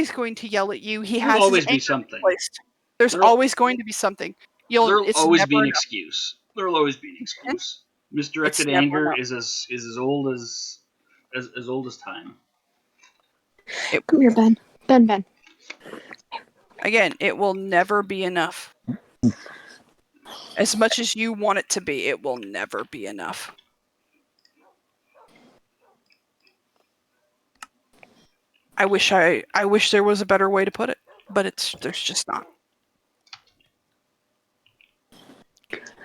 always going to yell at you. He has always his be anger something. placed. There's always going to be something. There'll It's always never be an enough. excuse. There'll always be an excuse. Misdirected never anger enough. is as old as old as time. Come here, Ben. Ben. Again, it will never be enough. As much as you want it to be, it will never be enough. I wish there was a better way to put it, but there's just not.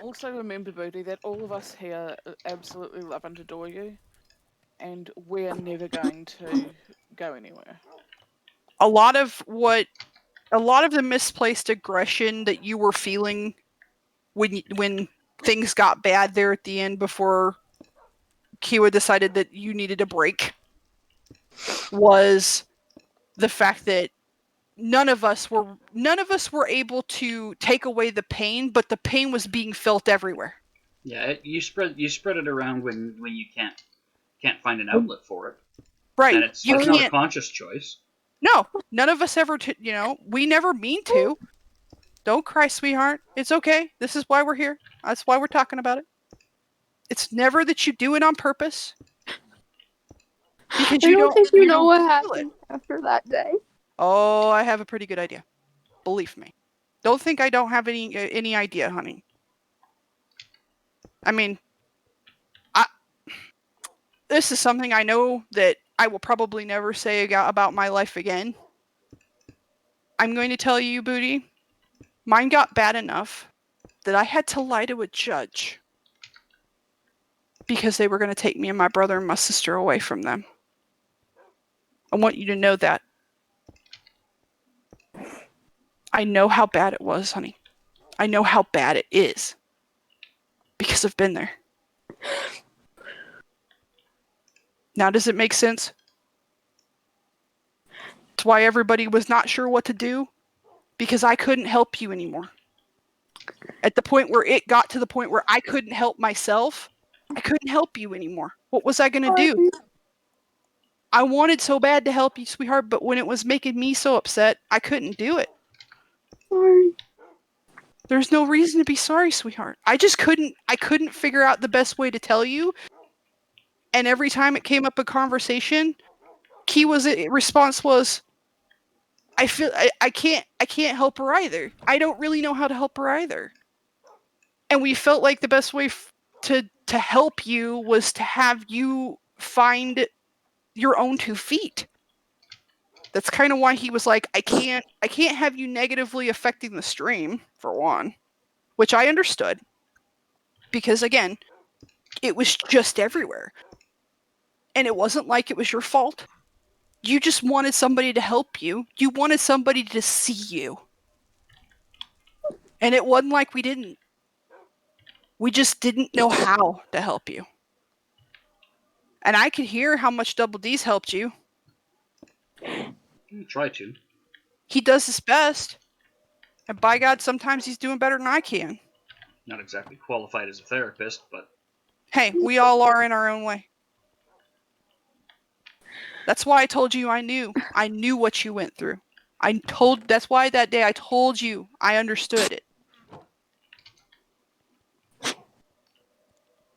Also remember, Booty, that all of us here absolutely love and adore you, and we're never going to go anywhere. A lot of the misplaced aggression that you were feeling when things got bad there at the end before Kiwa decided that you needed a break was the fact that none of us were able to take away the pain, but the pain was being felt everywhere. Yeah, you spread it around when you can't find an outlet for it. Right. And it's not a conscious choice. No, none of us ever, we never mean to. Don't cry, sweetheart. It's okay. This is why we're here. That's why we're talking about it. It's never that you do it on purpose. Because I don't think you know what happened after that day. Oh, I have a pretty good idea. Believe me. Don't think I don't have any idea, honey. I mean, this is something I know that I will probably never say about my life again. I'm going to tell you, Booty, mine got bad enough that I had to lie to a judge because they were going to take me and my brother and my sister away from them. I want you to know that. I know how bad it was, honey. I know how bad it is. Because I've been there. Now, does it make sense? That's why everybody was not sure what to do. Because I couldn't help you anymore. At the point where it got to the point where I couldn't help myself, I couldn't help you anymore. What was I going to do? I wanted so bad to help you, sweetheart, but when it was making me so upset, I couldn't do it. Sorry. There's no reason to be sorry, sweetheart. I couldn't figure out the best way to tell you. And every time it came up a conversation, Kiwa's response was, I can't help her either. I don't really know how to help her either. And we felt like the best way to help you was to have you find your own 2 feet. That's kind of why he was like, I can't have you negatively affecting the stream, for one. Which I understood. Because again, it was just everywhere. And it wasn't like it was your fault. You just wanted somebody to help you. You wanted somebody to see you. And it wasn't like we didn't. We just didn't know how to help you. And I could hear how much Double D's helped you. Try to. He does his best. And by God, sometimes he's doing better than I can. Not exactly qualified as a therapist, but... Hey, we all are in our own way. That's why I told you I knew. I knew what you went through. That's why that day I told you I understood it.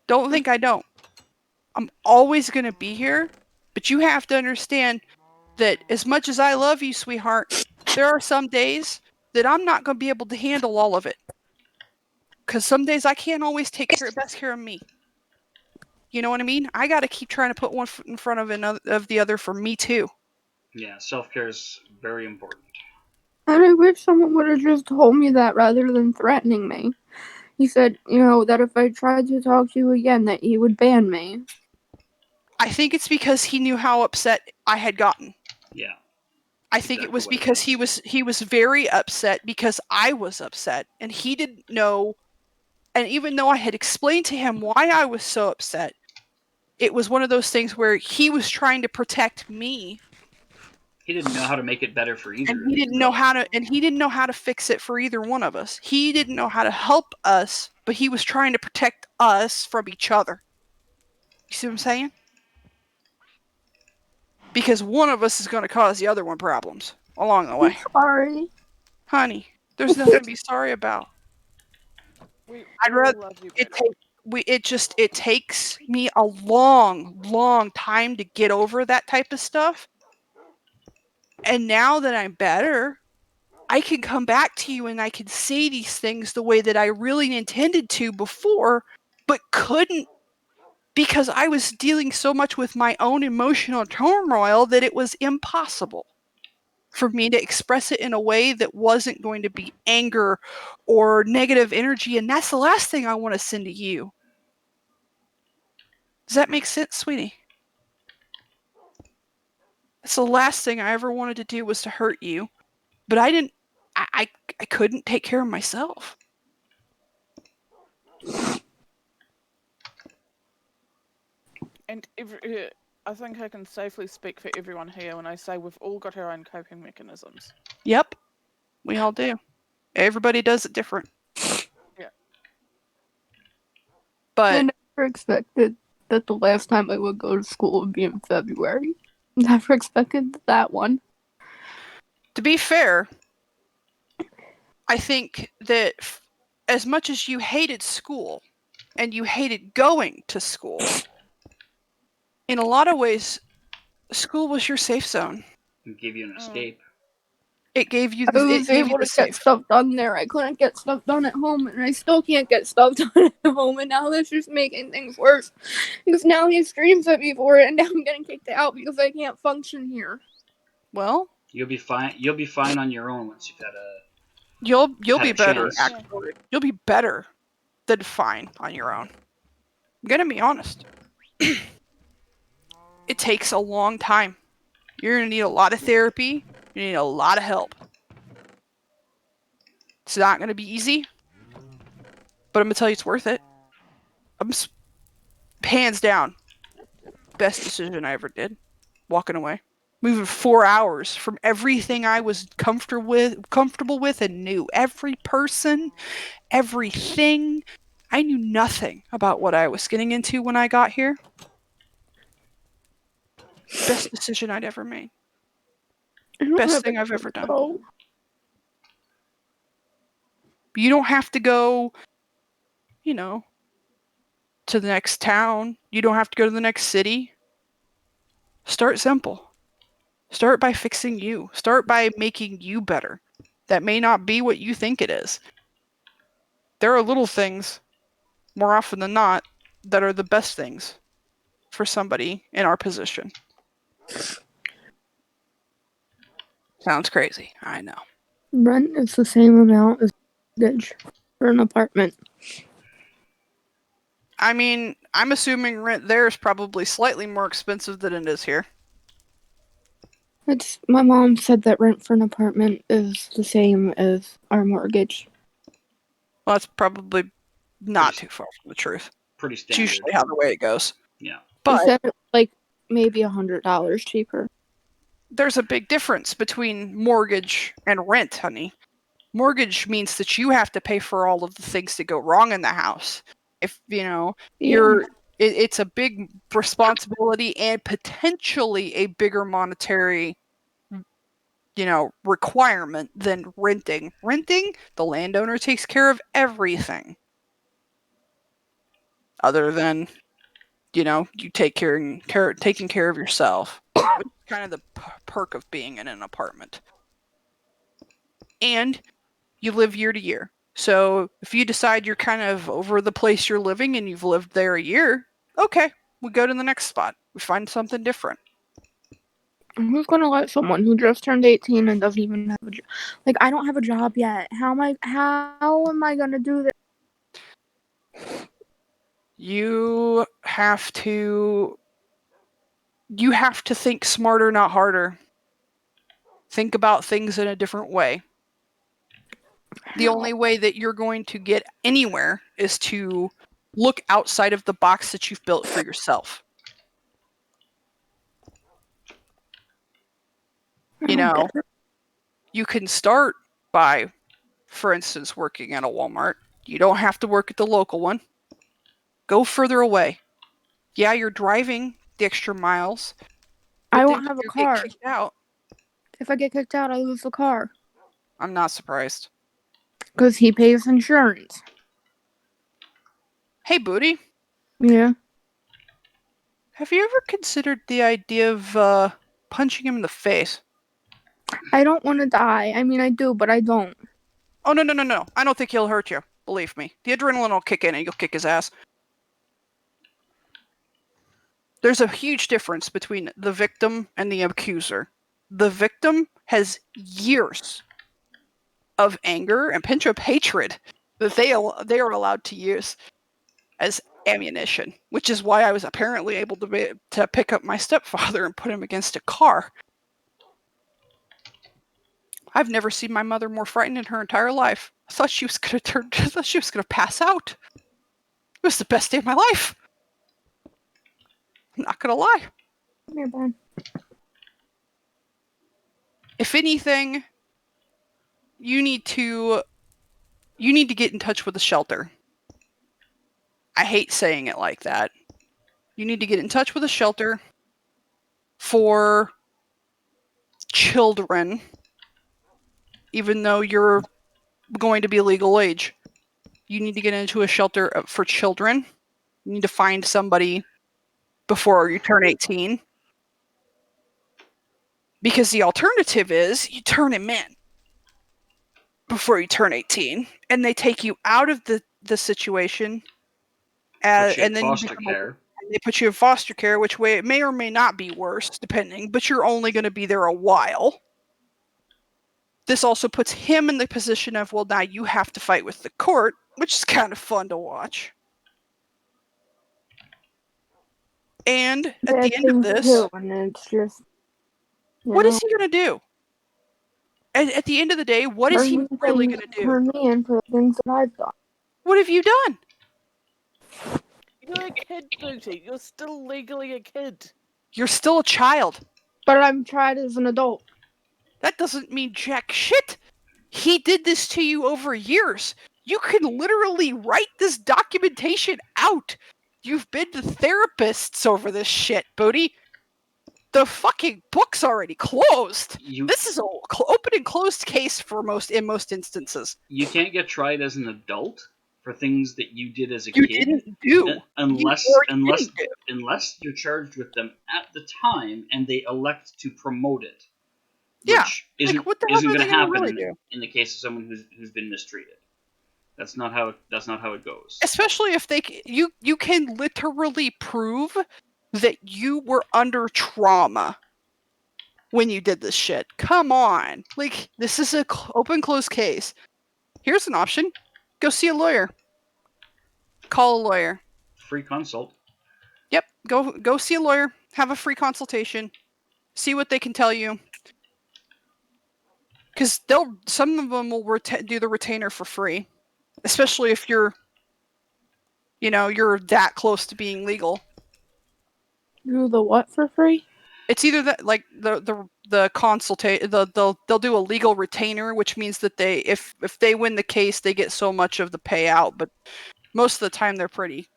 Don't think I don't. I'm always going to be here, but you have to understand that as much as I love you, sweetheart, there are some days that I'm not going to be able to handle all of it. Because some days I can't always take best care of me. You know what I mean? I got to keep trying to put one foot in front of the other for me too. Yeah, self-care is very important. And I wish someone would have just told me that rather than threatening me. He said, that if I tried to talk to you again, that he would ban me. I think it's because he knew how upset I had gotten. Yeah. I think it was because he was very upset because I was upset, and he didn't know. And even though I had explained to him why I was so upset, it was one of those things where he was trying to protect me. He didn't know how to make it better for either. And he didn't know how to fix it for either one of us. He didn't know how to help us, but he was trying to protect us from each other. You see what I'm saying? Because one of us is going to cause the other one problems. along the way. Sorry. Honey, there's nothing to be sorry about. We I'd all rather love you, it baby. it takes me a long time to get over that type of stuff. And now that I'm better, I can come back to you and I can say these things the way that I really intended to before, but couldn't because I was dealing so much with my own emotional turmoil that it was impossible for me to express it in a way that wasn't going to be anger or negative energy. And that's the last thing I want to send to you. Does that make sense, sweetie? That's the last thing I ever wanted to do was to hurt you. But I couldn't take care of myself. And I think I can safely speak for everyone here when I say we've all got our own coping mechanisms. Yep, we all do. Everybody does it different. Yeah. But I never expected that the last time I would go to school would be in February. Never expected that one. to be fair, I think that as much as you hated school and you hated going to school, in a lot of ways, school was your safe zone. It gave you an escape. It gave you I was able to get safe. stuff done there. I couldn't get stuff done at home, and I still can't get stuff done at home. And now that's just making things worse because now he streams at me for it, and now I'm getting kicked out because I can't function here. Well, You'll be fine. You'll be fine on your own once you've had a. you'll Had be a better. chance. Actually, you'll be better than fine on your own. I'm gonna be honest. It takes a long time. You're gonna need a lot of therapy. You need a lot of help. It's not gonna be easy, but I'm gonna tell you it's worth it. Hands down, best decision I ever did. Walking away, moving 4 hours from everything I was comfortable with, and knew every person, everything. I knew nothing about what I was getting into when I got here. Best decision I'd ever made. Best thing I've ever done. Oh, You don't have to go, to the next town. You don't have to go to the next city. Start simple. Start by fixing you. Start by making you better. That may not be what you think it is. There are little things, more often than not, that are the best things for somebody in our position. Sounds crazy, I know. rent is the same amount as mortgage for an apartment. I mean, I'm assuming rent there is probably slightly more expensive than it is here. My mom said that rent for an apartment is the same as our mortgage. Well, that's probably not too far from the truth. Pretty It's standard. usually how the way it goes. Yeah. She But said like maybe $100 cheaper. there's a big difference between mortgage and rent, honey. Mortgage means that you have to pay for all of the things that go wrong in the house. If it's a big responsibility and potentially a bigger monetary requirement than renting. Renting, the landowner takes care of everything. Other than, you taking care of yourself. Which is kind of the perk of being in an apartment. And you live year to year. So if you decide you're kind of over the place you're living and you've lived there a year, okay, we go to the next spot. We find something different. Who's gonna let someone who just turned 18 and doesn't even have a job? Like, I don't have a job yet. How am I gonna do this? You have to think smarter, not harder. Think about things in a different way. The only way that you're going to get anywhere is to look outside of the box that you've built for yourself. You can start by, for instance, working at a Walmart. You don't have to work at the local one. Go further away. Yeah, you're driving the extra miles. I won't have a car. Get kicked out. If I get kicked out, I lose the car. I'm not surprised. Because he pays insurance. Hey, Booty, Yeah. have you ever considered the idea of punching him in the face? I don't want to die. I mean, I do, but I don't. Oh, no. I don't think he'll hurt you. Believe me. The adrenaline will kick in and you'll kick his ass. There's a huge difference between the victim and the accuser. The victim has years of anger and pent-up hatred that they are allowed to use as ammunition, which is why I was apparently able to pick up my stepfather and put him against a car. I've never seen my mother more frightened in her entire life. I thought she was gonna pass out. It was the best day of my life. I'm not gonna lie. Come here, Ben. If anything, you need to get in touch with the shelter. I hate saying it like that. You need to get in touch with a shelter for children, even though you're going to be legal age. You need to get into a shelter for children. You need to find somebody before you turn 18. Because the alternative is you turn him in before you turn 18, and they take you out of the situation, and then foster care. They put you in foster care, which way it may or may not be worse, depending, but you're only going to be there a while. This also puts him in the position of, well, now you have to fight with the court, which is kind of fun to watch. And at the end of this, and it's just, what is he going to do? At the end of the day, what is he really going to do? Turn me in for the things that I've done. What have you done? You're a kid, Booty. You're still legally a kid. You're still a child. But I'm tried as an adult. That doesn't mean jack shit. He did this to you over years. You can literally write this documentation out. You've been to therapists over this shit, Booty. The fucking book's already closed. This is an open and closed case in most instances. You can't get tried as an adult for things that you did as a You kid. didn't do. Unless you're charged with them at the time and they elect to promote it. Which isn't going to happen in the case of someone who's been mistreated. That's not how it goes. Especially if you can literally prove that you were under trauma when you did this shit. Come on. Like, this is an open closed case. Here's an option. Go see a lawyer. Call a lawyer. Free consult. Yep. Go see a lawyer. Have a free consultation. See what they can tell you. Because some of them will do the retainer for free. Especially if you're that close to being legal. Do the what for free? It's either that, like the consultation. They'll do a legal retainer, which means that if they win the case, they get so much of the payout. But most of the time, they're pretty.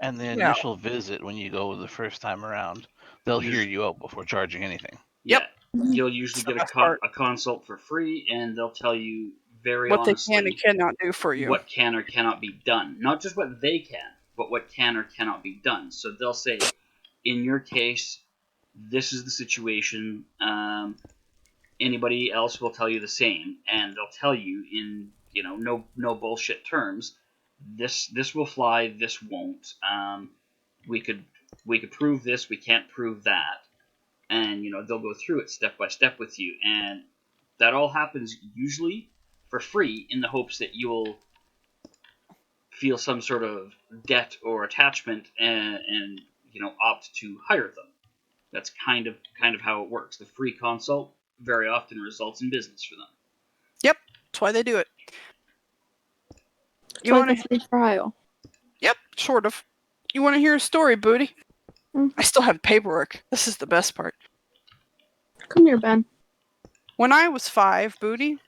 And the initial visit, when you go the first time around, they'll hear you out before charging anything. Yep. Yeah. You'll usually get a consult for free, and they'll tell you very what honestly they can and cannot do for you. What can or cannot be done. Not just what they can, but what can or cannot be done. So they'll say, in your case, this is the situation. Anybody else will tell you the same, and they'll tell you in no bullshit terms. This will fly. This won't. We could prove this. We can't prove that. And they'll go through it step by step with you, and that all happens usually for free in the hopes that you'll feel some sort of debt or attachment and opt to hire them. That's kind of how it works. The free consult very often results in business for them. Yep, that's why they do it. You want a free trial? Yep, sort of. You want to hear a story, Booty? Mm-hmm. I still have paperwork. This is the best part. Come here, Ben. When I was 5, Booty,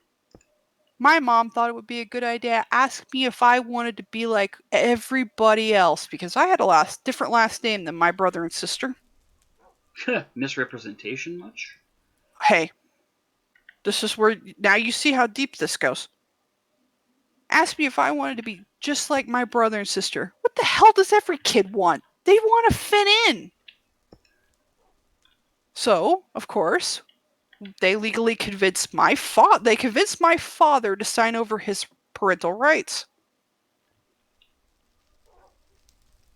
my mom thought it would be a good idea to ask me if I wanted to be like everybody else, because I had a different last name than my brother and sister. Misrepresentation much? Hey, This is where now you see how deep this goes. Asked me if I wanted to be just like my brother and sister. What the hell does every kid want? They want to fit in. So, of course, they legally convinced my father to sign over his parental rights.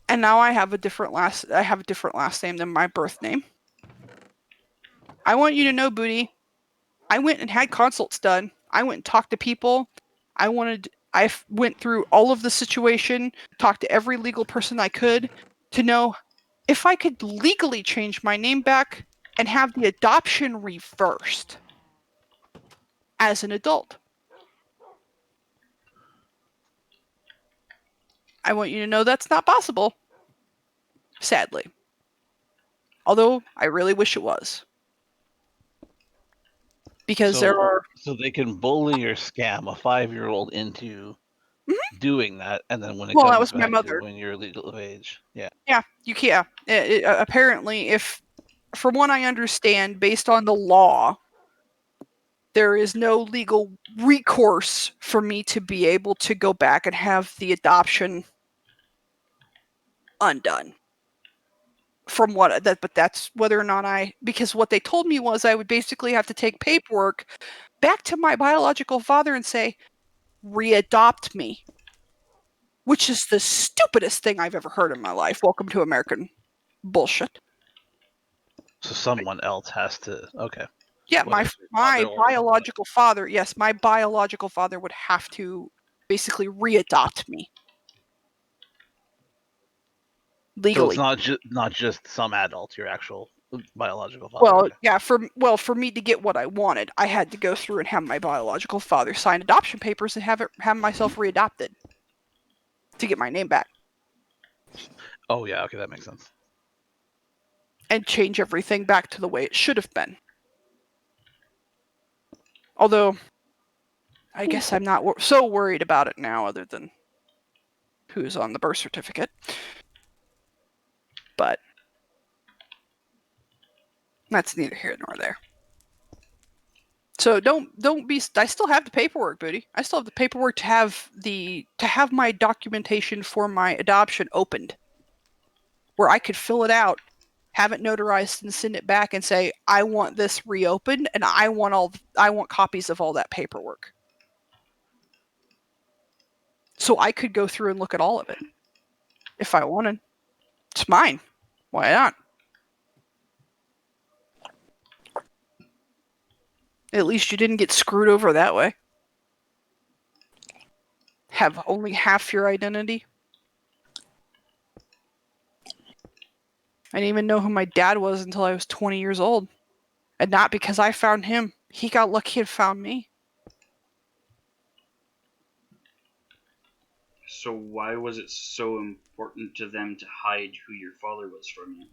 And now I have a different last name than my birth name. I want you to know, Booty, I went and had consults done. I went and talked to people. I went through all of the situation, talked to every legal person I could to know if I could legally change my name back and have the adoption reversed as an adult. I want you to know that's not possible. Sadly. Although I really wish it was. Because there are... So they can bully or scam a 5-year-old into doing that, and then when it Well, that comes was my back mother. to when you're legal of age. Yeah. Yeah, you can't. Apparently, if, from what I understand, based on the law, there is no legal recourse for me to be able to go back and have the adoption undone. But that's whether or not because what they told me was I would basically have to take paperwork back to my biological father and say, readopt me. Which is the stupidest thing I've ever heard in my life. Welcome to American bullshit. So someone else has to. Okay. Yeah, my biological father. Yes, my biological father would have to basically readopt me legally. So it's not just some adult, your actual biological father. Well, okay. yeah, for me to get what I wanted, I had to go through and have my biological father sign adoption papers and have myself readopted to get my name back. Oh yeah, okay, that makes sense. And change everything back to the way it should have been. Although, I guess I'm not so worried about it now, other than who's on the birth certificate. But that's neither here nor there. So don't be. I still have the paperwork, Booty. I still have the paperwork to have my documentation for my adoption opened, where I could fill it out, have it notarized, and send it back and say I want this reopened, and I want copies of all that paperwork. So I could go through and look at all of it if I wanted. It's mine. Why not? At least you didn't get screwed over that way. Have only half your identity. I didn't even know who my dad was until I was 20 years old. And not because I found him. He got lucky and found me. So why was it so important to them to hide who your father was from you?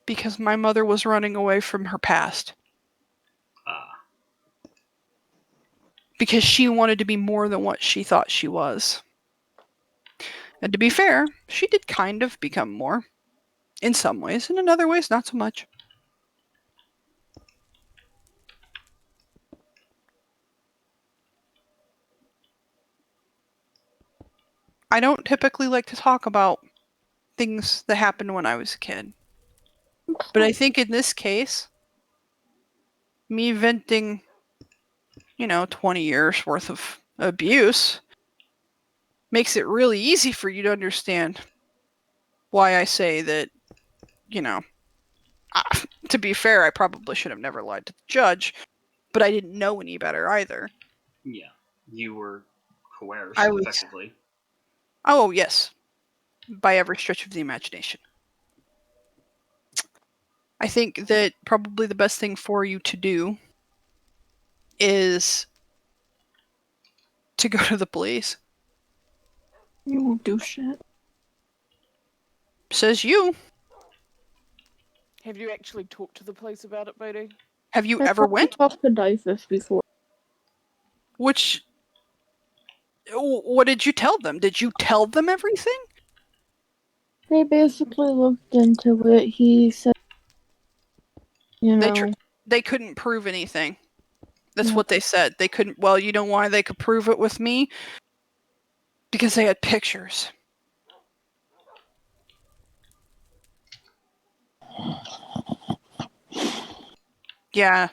Because my mother was running away from her past. Because she wanted to be more than what she thought she was. And to be fair, she did kind of become more. In some ways, and in other ways, not so much. I don't typically like to talk about things that happened when I was a kid. But I think in this case, me venting, 20 years worth of abuse makes it really easy for you to understand why I say that, to be fair, I probably should have never lied to the judge, but I didn't know any better either. Yeah, you were coerced, effectively. Oh, yes. By every stretch of the imagination. I think that probably the best thing for you to do is to go to the police. You won't do shit. Says you. Have you actually talked to the police about it, Bodhi? Have you ever went? I talked to Dyfus before. What did you tell them? Did you tell them everything? They basically looked into it. He said You They know. they couldn't prove anything. That's Yeah. what they said. They couldn't. Well, you know why they could prove it with me? Because they had pictures. Yeah,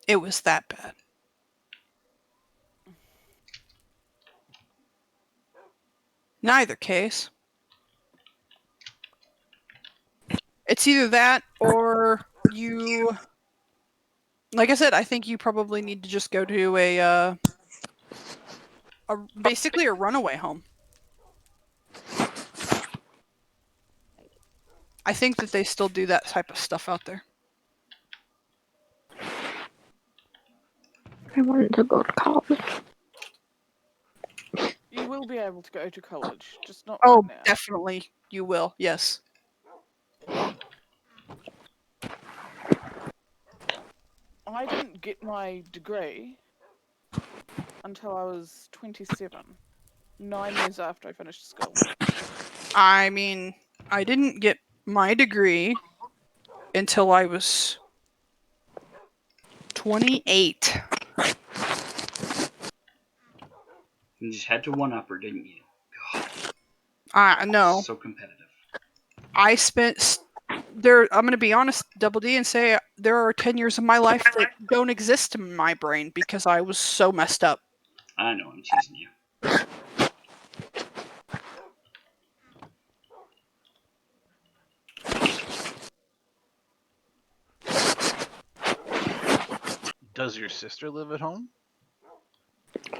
it was that bad. In either case, it's either that or you. Like I said, I think you probably need to just go to a basically a runaway home. I think that they still do that type of stuff out there. I wanted to go to college. You will be able to go to college, just not Oh, right now. definitely you will. Yes. I didn't get my degree until I was 27, 9 years after I finished school. I mean, I didn't get my degree until I was 28. You just had to one up her, didn't you? No. So competitive. I spent there. I'm going to be honest, Double D, and say there are 10 years of my life that don't exist in my brain because I was so messed up. I know, I'm teasing you. Does your sister live at home?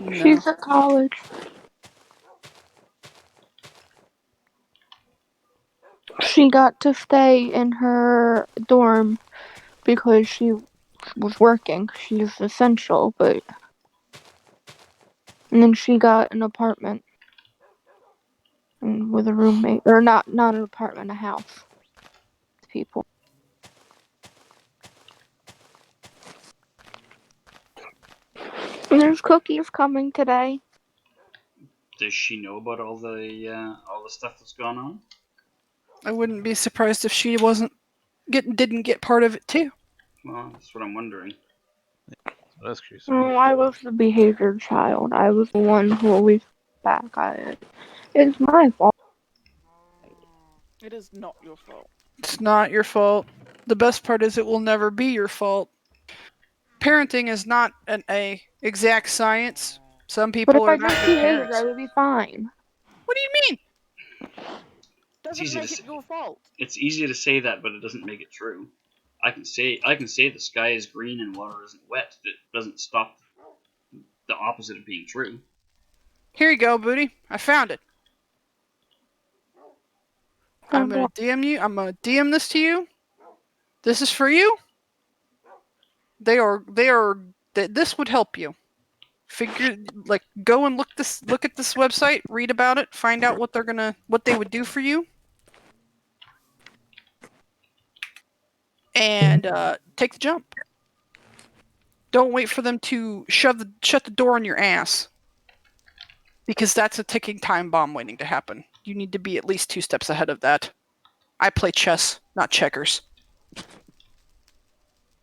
No. She's at college. She got to stay in her dorm because she was working. She's essential, but and then she got an apartment with a roommate, or not an apartment, a house. People. And there's cookies coming today. Does she know about all the stuff that's gone on? I wouldn't be surprised if she didn't get part of it too. Well, that's what I'm wondering. That's curious. Oh, I was the behavior child. I was the one who always back. It's my fault. It is not your fault. It's not your fault. The best part is it will never be your fault. Parenting is not an exact science. Some But people if are I not just good behaved, parents. I would be fine. What do you mean? Doesn't easy make to it say. your fault. It's easy to say that, but it doesn't make it true. I can say the sky is green and water isn't wet. That doesn't stop the opposite of being true. Here you go, Booty. I found it. I'm gonna DM you. I'm gonna DM this to you. This is for you. They are. This would help you. Go and look at this website, read about it, find out what they would do for you, and take the jump. Don't wait for them to shut the door on your ass, because that's a ticking time bomb waiting to happen. You need to be at least 2 steps ahead of that. I play chess, not checkers.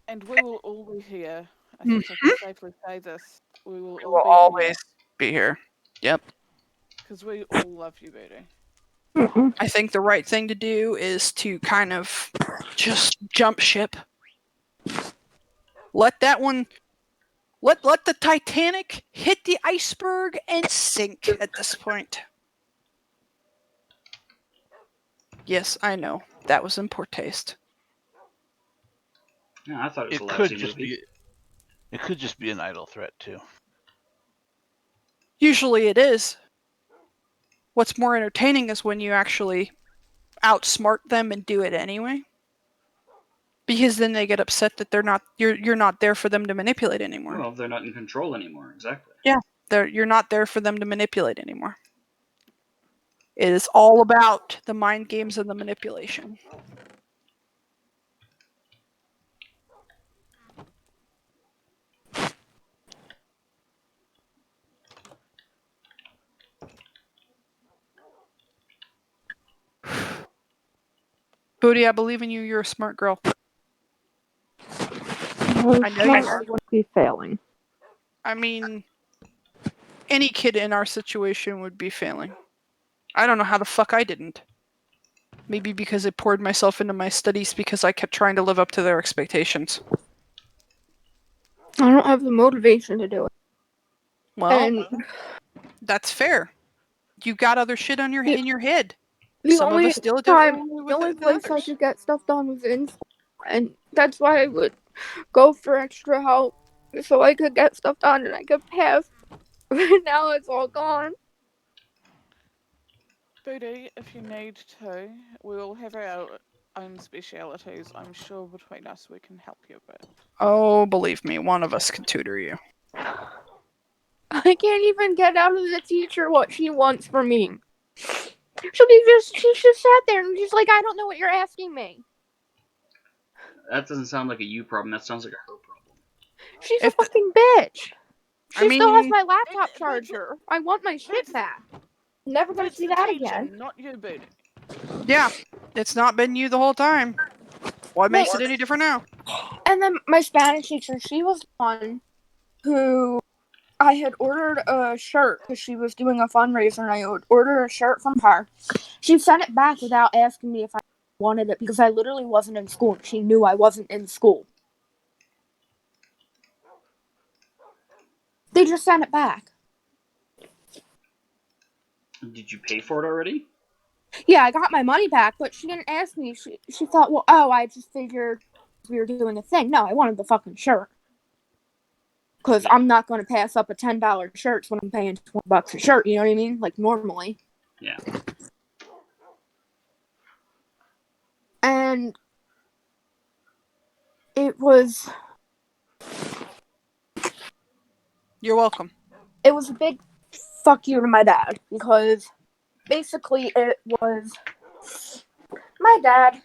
And we will all be here. I think I can safely say this. We will We all will be always be here. Yep. because we all love you, Booty. I think the right thing to do is to kind of just jump ship. Let that one let the Titanic hit the iceberg and sink at this point. Yes, I know. That was in poor taste. Yeah, I thought it was a It could lousy just movie. be. It could just be an idle threat too. Usually it is. What's more entertaining is when you actually outsmart them and do it anyway. Because then they get upset that you're not there for them to manipulate anymore. Well, they're not in control anymore. Exactly. Yeah, you're not there for them to manipulate anymore. It is all about the mind games and the manipulation. Booty, I believe in you. You're a smart girl. I know you are. would be failing. I mean, any kid in our situation would be failing. I don't know how the fuck I didn't. Maybe because I poured myself into my studies because I kept trying to live up to their expectations. I don't have the motivation to do it. Well, And that's fair. You got other shit on in your head. the Some of only us still do time, it the only than place I others. could get stuff done was in school, and that's why I would go for extra help so I could get stuff done and I could pass. But now it's all gone. Booty, if you need to, we all have our own specialities. I'm sure between us we can help you a bit. Oh, believe me, one of us can tutor you. I can't even get out of the teacher what she wants from me. She just sat there and she's like, I don't know what you're asking me. That doesn't sound like a you problem. That sounds like a her problem. She's If a fucking bitch. She I still has mean- my laptop But- charger. I want my shit That's- back. Never gonna That's see the that teacher, again. not you, Booty. Yeah, it's not been you the whole time. What makes it any different now? And then my Spanish teacher, she was the one who I had ordered a shirt because she was doing a fundraiser and I ordered a shirt from her. She sent it back without asking me if I wanted it because I literally wasn't in school. She knew I wasn't in school. They just sent it back. Did you pay for it already? Yeah, I got my money back, but she didn't ask me. She thought, well, oh, I just figured we were doing a thing. No, I wanted the fucking shirt. Because I'm not going to pass up a $10 shirt when I'm paying $20 a shirt, you know what I mean? Like, normally. Yeah. And it was You're welcome. a big fuck you to my dad. Because basically it was my dad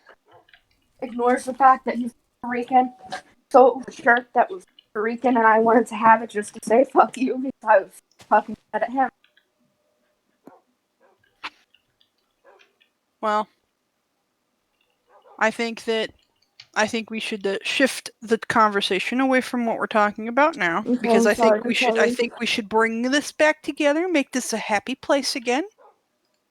ignores the fact that he's Puerto Rican. So it was a shirt that was Puerto Rican and I wanted to have it just to say fuck you because I was fucking mad at him. Well, I think we should shift the conversation away from what we're talking about now, Okay, because I'm I think sorry. we should bring this back together, make this a happy place again.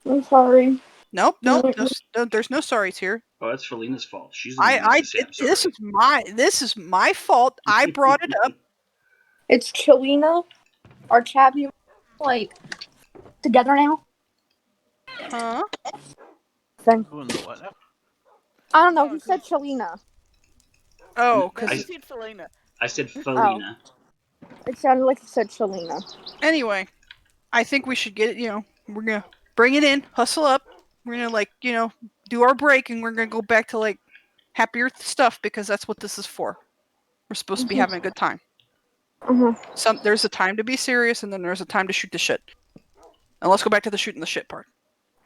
I'm sorry. Nope, No. there's no sorries here. Oh, that's Felina's fault. She's the one who needs to say I'm sorry. This is my fault. I brought it up. It's Chelina. Our Chabby, like, together now. Huh? Thing. Who in the what now? I don't know. He said Chelina. Oh, No, because he said Felina. I said Felina. It sounded like he said Chelina. anyway, I think we should get it. We're gonna bring it in, hustle up. We're gonna do our break, and we're gonna go back to happier stuff because that's what this is for. We're supposed to be having a good time. There's a time to be serious, and then there's a time to shoot the shit. And let's go back to the shooting the shit part.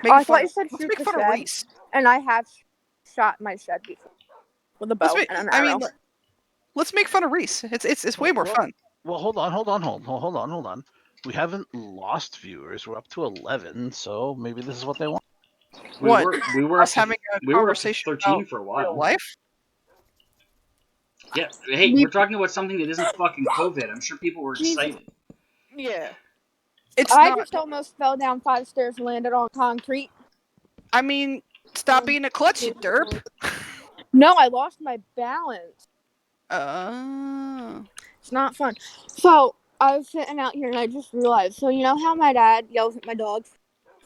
I thought you said Let's shoot make the fun of shed. Reese. And I have shot my shed before with a bow and an arrow. Let's make fun of Reese. It's way more fun. Well, hold on. We haven't lost viewers. We're up to 11, so maybe this is what they want. We were Us up to, having a we were up to conversation 13 about for a real while. life. Yeah. Hey, we're talking about something that isn't fucking COVID. I'm sure people were excited. Yeah. I just almost fell down 5 stairs and landed on concrete. I mean, stop being a klutz, you derp. No, I lost my balance. It's not fun. So, I was sitting out here and I just realized, so you know how my dad yells at my dogs?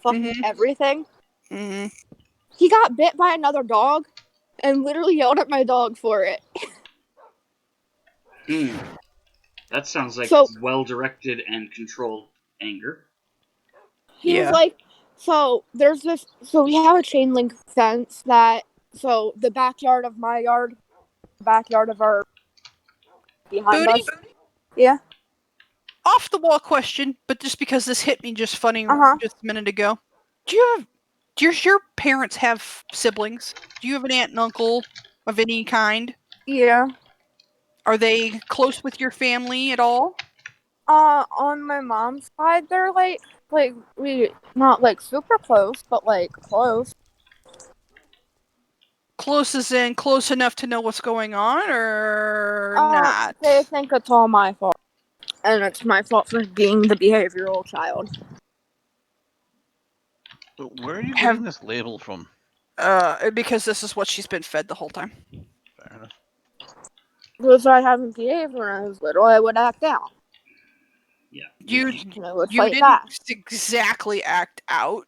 Fucking everything? Mm-hmm. He got bit by another dog and literally yelled at my dog for it. That sounds like well-directed and controlled anger. He was like, so we have a chain link fence so the backyard of my yard, the backyard of our behind us. Yeah. Off the wall question, but just because this hit me just funny just a minute ago. Does your parents have siblings? Do you have an aunt and uncle of any kind? Yeah. Are they close with your family at all? On my mom's side, they're like we not super close, but close. Close as in close enough to know what's going on, or not. They think it's all my fault. And it's my fault for being the behavioral child. Where are you Have- getting this label from? Because this is what she's been fed the whole time. Fair enough. Because I haven't behaved when I was little, I would act out. Yeah. You And I would you fight didn't back. exactly act out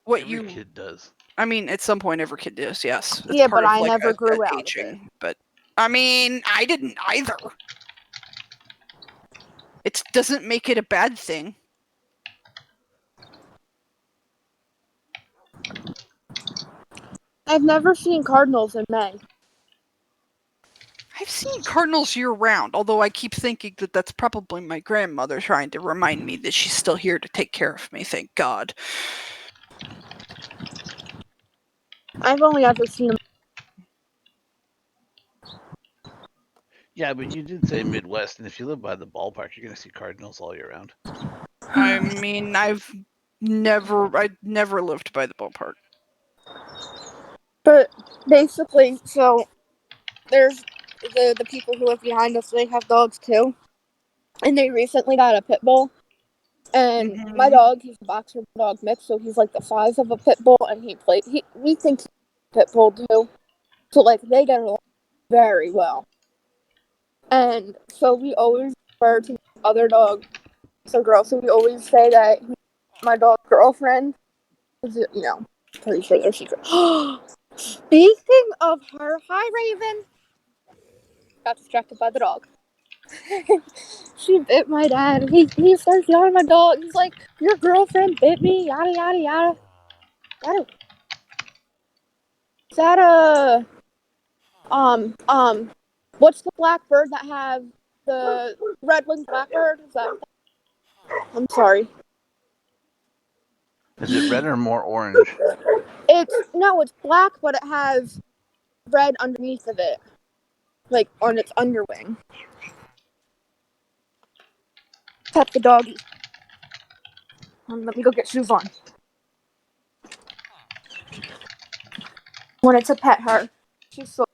what Every you. kid does. I mean, at some point, every kid does. Yes, it's Yeah, part but of I like never grew a out of it. aging. But I mean, I didn't either. It doesn't make it a bad thing. I've never seen cardinals in May. I've seen cardinals year round, although I keep thinking that that's probably my grandmother trying to remind me that she's still here to take care of me. Thank God. I've only ever seen them. Yeah, but you did say Midwest, and if you live by the ballpark, you're going to see cardinals all year round. I mean, I never lived by the ballpark. But basically, so there's the people who live behind us, they have dogs too. And they recently got a pit bull. And my dog, he's a boxer dog mix, so he's like the size of a pit bull, and we think he's a pit bull too. So like they get along very well. And so we always refer to the other dog as a girl, so we always say that he's my dog's girlfriend. Pretty sure they're secret. Speaking of her, hi Raven. Got distracted by the dog. She bit my dad. He starts yelling at my dog. He's like, "Your girlfriend bit me." Yada yada yada. Is that a what's the black bird that have the red-winged blackbird? Is that? I'm sorry. Is it red or more orange? It's black, but it has red underneath of it, like on its underwing. Pet the doggy. Let me go get shoes on. Wanted to pet her. She's so